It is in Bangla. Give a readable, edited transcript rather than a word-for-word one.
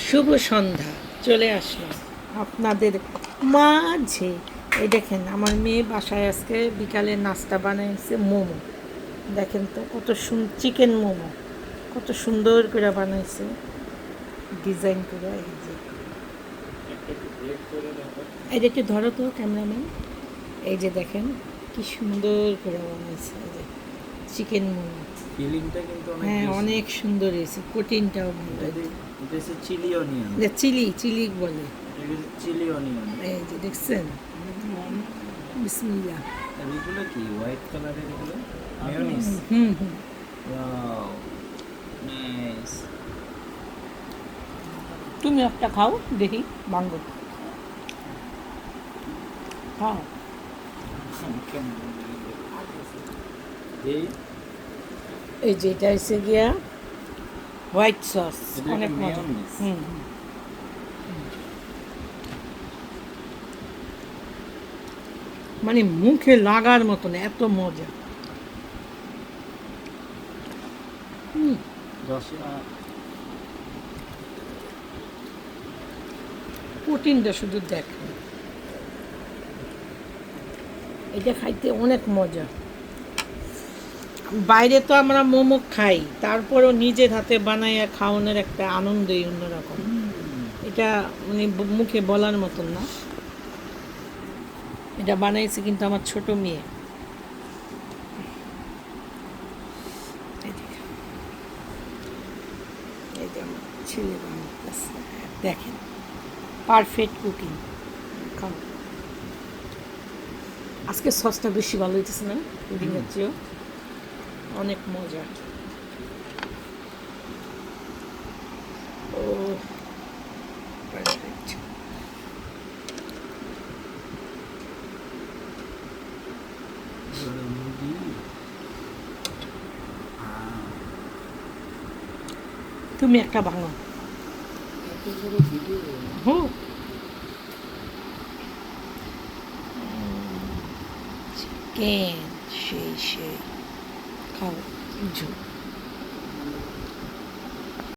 শুভ সন্ধ্যা, চলে আসলাম আপনাদের মাঝে। এই দেখেন আমার মেয়ে বাসায় আজকে বিকালে নাস্তা বানাইছে মোমো। দেখেন তো কত চিকেন মোমো, কত সুন্দর করে বানাইছে, ডিজাইন করে। এই যে একটু ধরো তো ক্যামেরাম্যান, এই যে দেখেন কি সুন্দর করে বানাইছে, এই যে চিকেন মোমো। ফিলিংটা কিন্তু অনেক হ্যাঁ, বেশি। অনেক সুন্দর হয়েছে, প্রোটিনটাও ভালো। এটা হচ্ছে চিলি অনিয়ন। চিলি বলে। এটা হচ্ছে চিলি অনিয়ন। এই যে দেখছেন, বিসমিল্লাহ। আর এগুলো কি হোয়াইট কালারের এগুলো? মেয়োনিজ। হুম হুম। Wow, nice. তুমি একটা খাও দেখি, বাঙ্গো খাও। এই এই যে এটা এসে গিয়া হোয়াইট সস, এটা অনেক একটা মজা। মেয়োনিজ। হুম হুম। মানে মুখে লাগার মতন এত মজা। হুম। প্রোটিনটা শুধু দেখেন, এটা খাইতে অনেক মজা। বাইরে তো আমরা মোমো খাই, তারপরেও নিজের হাতে বানাইয়া খাওয়ানোর একটা আনন্দই অন্যরকম। এটা মানে মুখে বলার মতন না। এটা বানাইছে কিন্তু আমার ছোট মেয়ে। এই যে আমার ছেলে বানাইতেছে, দেখেন পারফেক্ট কুকিং। খাও। আজকে সসটা বেশি ভালো হইতেছে না পুডিংয়ের চেয়েও, অনেক মজা। ও পারফেক্ট। তুমি একটা ভাঙো। হুম। চিকেন সেই খাও ঝোল।